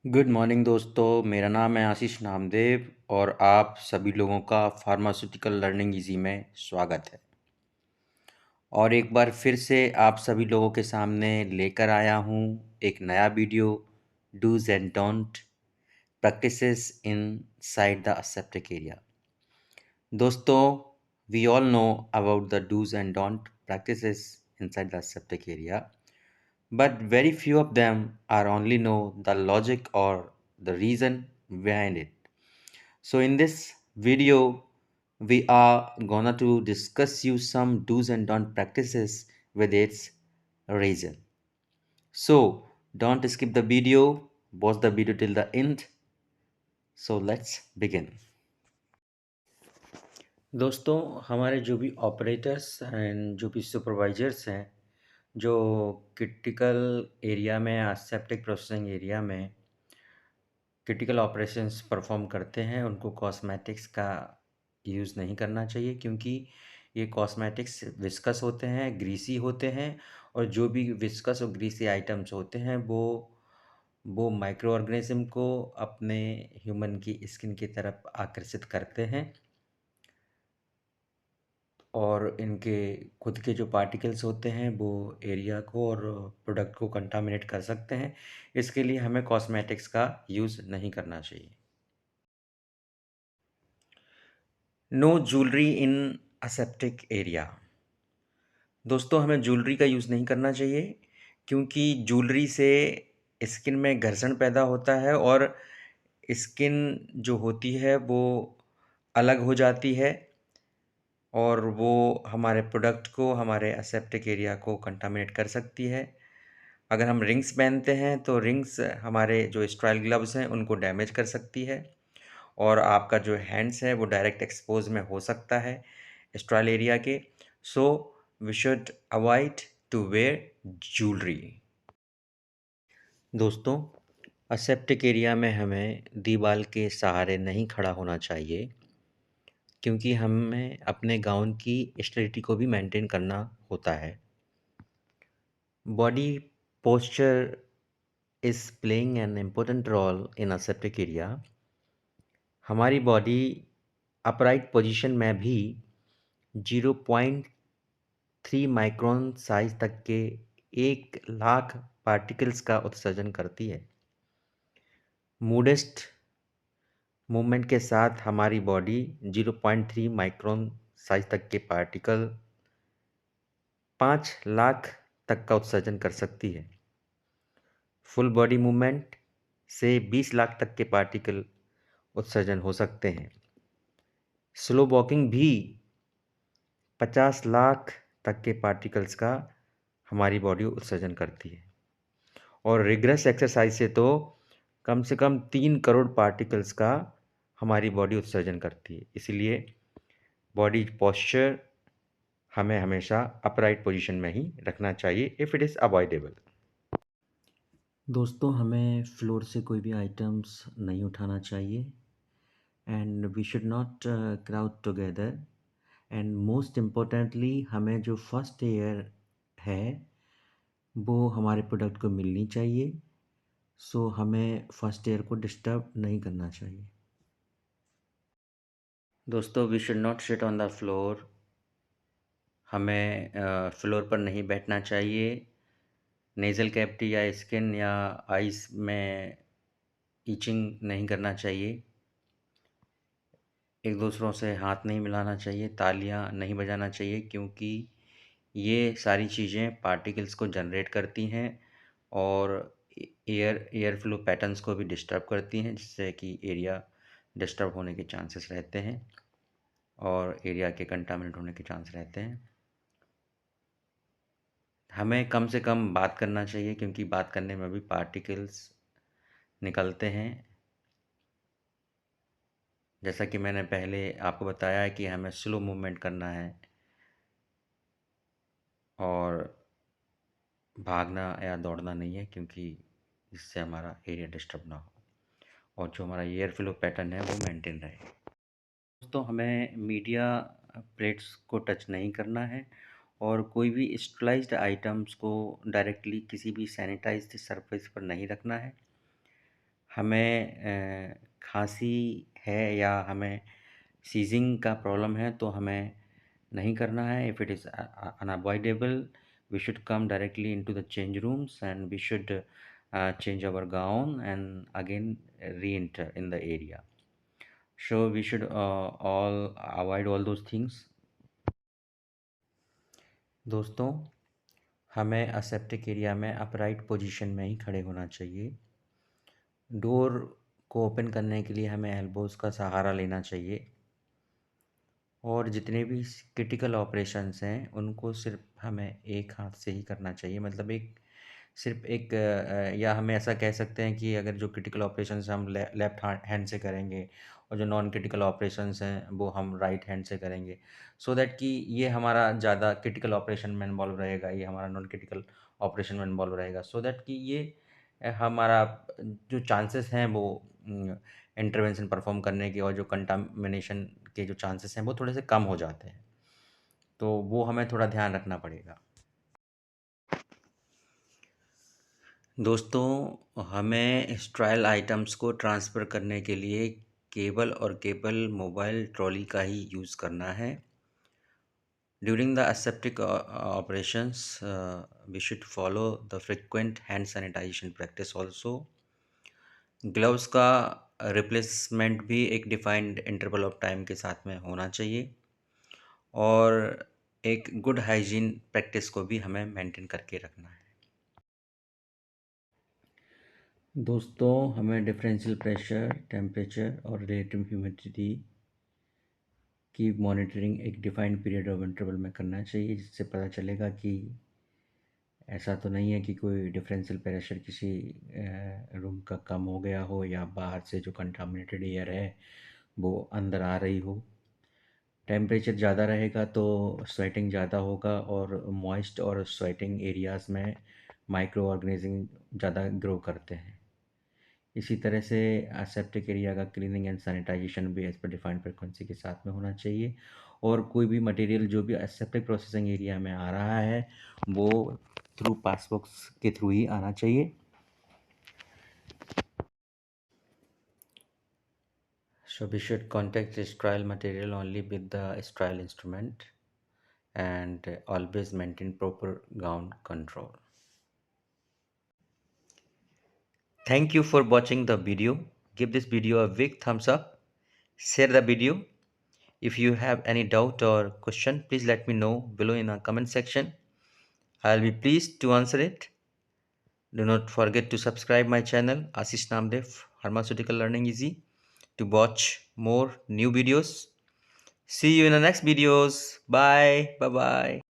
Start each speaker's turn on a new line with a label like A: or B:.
A: Good morning दोस्तों, मेरा नाम है आशीष नामदेव और आप सभी लोगों का फार्मास्यूटिकल लर्निंग इजी में स्वागत है। और एक बार फिर से आप सभी लोगों के सामने लेकर आया हूँ एक नया video dos and don't practices inside the aseptic area. दोस्तों, we all know about the dos and don't practices inside the aseptic area, but very few of them are only know the logic or the reason behind it. So in this video, we are gonna to discuss you some do's and don't practices with its reason. So don't skip the video, watch the video till the end. So let's begin. दोस्तों, हमारे जो भी operators and जो भी supervisors हैं जो critical area में या सेप्टिक प्रोसेसिंग एरिया में क्रिटिकल ऑपरेशंस परफॉर्म करते हैं, उनको कॉस्मेटिक्स का यूज़ नहीं करना चाहिए क्योंकि ये कॉस्मेटिक्स विस्कस होते हैं, ग्रीसी होते हैं और जो भी विस्कस और ग्रीसी आइटम्स होते हैं वो माइक्रो ऑर्गेनिज्म को अपने ह्यूमन की स्किन की तरफ आकर्षित करते हैं और इनके खुद के जो पार्टिकल्स होते हैं वो एरिया को और प्रोडक्ट को कंटामिनेट कर सकते हैं। इसके लिए हमें कॉस्मेटिक्स का यूज़ नहीं करना चाहिए। No jewellery in aseptic area. दोस्तों, हमें ज्वेलरी का यूज़ नहीं करना चाहिए क्योंकि ज्वेलरी से स्किन में घर्षण पैदा होता है और स्किन जो होती है वो अलग हो जाती है और वो हमारे प्रोडक्ट को, हमारे एसेप्टिक एरिया को कंटामिनेट कर सकती है। अगर हम रिंग्स पहनते हैं तो रिंग्स हमारे जो स्टेराइल ग्लव्स हैं उनको डैमेज कर सकती है और आपका जो हैंड्स है वो डायरेक्ट एक्सपोज में हो सकता है स्टेराइल एरिया के। So we should avoid to wear jewellery. दोस्तों, असेप्टिक एरिया में हमें दीवार के सहारे नहीं खड़ा होना चाहिए क्योंकि हमें अपने गाउन की स्टेरिटी को भी मेंटेन करना होता है। Body posture is playing an important role in aseptic area. हमारी बॉडी अपराइट पोजीशन में भी 0.3 माइक्रोन साइज तक के 1,00,000 पार्टिकल्स का उत्सर्जन करती है। मोडेस्ट मूवमेंट के साथ हमारी बॉडी 0.3 माइक्रोन साइज तक के पार्टिकल 5,00,000 तक का उत्सर्जन कर सकती है। फुल बॉडी मूवमेंट से 20,00,000 तक के पार्टिकल उत्सर्जन हो सकते हैं। स्लो वॉकिंग भी 50,00,000 तक के पार्टिकल्स का हमारी बॉडी उत्सर्जन करती है और रिगरस एक्सरसाइज से तो कम से कम 3 करोड़ पार्टिकल्स का हमारी बॉडी उत्सर्जन करती है। इसलिए बॉडी पोस्चर हमें हमेशा अपराइट पोजीशन में ही रखना चाहिए इफ़ इट इज़ अवॉइडेबल। दोस्तों, हमें फ्लोर से कोई भी आइटम्स नहीं उठाना चाहिए and we should not crowd together and most importantly हमें जो फर्स्ट एयर है वो हमारे प्रोडक्ट को मिलनी चाहिए। सो हमें फर्स्ट एयर को डिस्टर्ब नहीं करना चाहिए। दोस्तों, we should not sit on the floor. हमें फ्लोर पर नहीं बैठना चाहिए। नेज़ल कैविटी या स्किन या आइज़ में ईचिंग नहीं करना चाहिए। एक दूसरों से हाथ नहीं मिलाना चाहिए, तालियां नहीं बजाना चाहिए क्योंकि ये सारी चीज़ें पार्टिकल्स को जनरेट करती हैं और एयर फ्लो पैटर्न्स को भी डिस्टर्ब करती हैं जिससे कि एरिया डिस्टर्ब होने के चांसेस रहते हैं और एरिया के कंटामिनेट होने के चांस रहते हैं। हमें कम से कम बात करना चाहिए क्योंकि बात करने में भी पार्टिकल्स निकलते हैं। जैसा कि मैंने पहले आपको बताया है कि हमें स्लो मूवमेंट करना है और भागना या दौड़ना नहीं है क्योंकि इससे हमारा एरिया डिस्टर्ब ना हो और जो हमारा एयर फ्लो पैटर्न है वो मेंटेन रहे। दोस्तों, हमें मीडिया प्लेट्स को टच नहीं करना है और कोई भी स्टरलाइज्ड आइटम्स को डायरेक्टली किसी भी सैनिटाइज्ड सरफेस पर नहीं रखना है। हमें खांसी है या हमें सीजिंग का प्रॉब्लम है तो हमें नहीं करना है. If it is unavoidable, we should come directly into the change rooms and we should change our gown and again re-enter in the area. So we should all avoid all those things. दोस्तों, हमें aseptic area में upright position में ही खड़े होना चाहिए. Door को open करने के लिए हमें एल्बोज़ का सहारा लेना चाहिए और जितने भी क्रिटिकल ऑपरेशंस हैं उनको सिर्फ हमें एक हाथ से ही करना चाहिए. मतलब सिर्फ एक या हमें ऐसा कह सकते हैं कि अगर जो क्रिटिकल ऑपरेशंस हम लेफ्ट हैंड से करेंगे और जो नॉन क्रिटिकल ऑपरेशंस हैं वो हम राइट हैंड से करेंगे, सो दैट कि ये हमारा ज़्यादा क्रिटिकल ऑपरेशन में इन्वॉल्व रहेगा, ये हमारा नॉन क्रिटिकल ऑपरेशन में इन्वॉल्व रहेगा, सो दैट कि ये हमारा जो चांसेस हैं वो इंटरवेंशन परफॉर्म करने के और जो कंटामिनेशन के जो चांसेस हैं वो थोड़े से कम हो जाते हैं. तो वो हमें थोड़ा ध्यान रखना पड़ेगा. दोस्तों, हमें स्ट्राइल आइटम्स को ट्रांसफ़र करने के लिए केबल और केबल मोबाइल ट्रॉली का ही यूज़ करना है. During the aseptic operations, we should follow the frequent hand sanitization practice also. Gloves का रिप्लेसमेंट भी एक डिफाइंड इंटरवल ऑफ टाइम के साथ में होना चाहिए और एक गुड हाइजीन प्रैक्टिस को भी हमें मेंटेन करके रखना है. दोस्तों, हमें डिफरेंशियल प्रेशर, टेम्परेचर और रिलेटिव ह्यूमिडिटी की मॉनिटरिंग एक डिफाइंड पीरियड ऑफ इंटरवल में करना चाहिए, जिससे पता चलेगा कि ऐसा तो नहीं है कि कोई डिफरेंशियल प्रेशर किसी रूम का कम हो गया हो या बाहर से जो कंटामिनेटेड एयर है वो अंदर आ रही हो. टेम्परेचर ज़्यादा रहेगा तो स्वेटिंग ज़्यादा होगा और मॉइस्ट और स्वेटिंग एरियाज़ में माइक्रो ऑर्गेनिज्म ज़्यादा ग्रो करते हैं. इसी तरह से एसेप्टिक एरिया का क्लीनिंग एंड सैनिटाइजेशन भी एज पर डिफाइंड फ्रिक्वेंसी के साथ में होना चाहिए और कोई भी मटेरियल जो भी एसेप्टिक प्रोसेसिंग एरिया में आ रहा है वो थ्रू पासबॉक्स के थ्रू ही आना चाहिए. So we should contact the sterile material only with the sterile instrument and always maintain proper gown control. Thank you for watching the video. Give this video a big thumbs up. Share the video. If you have any doubt or question, please let me know below in the comment section. I'll be pleased to answer it. Do not forget to subscribe my channel Ashish Namdev Pharmaceutical Learning Easy to watch more new videos. See you in the next videos. Bye. Bye bye.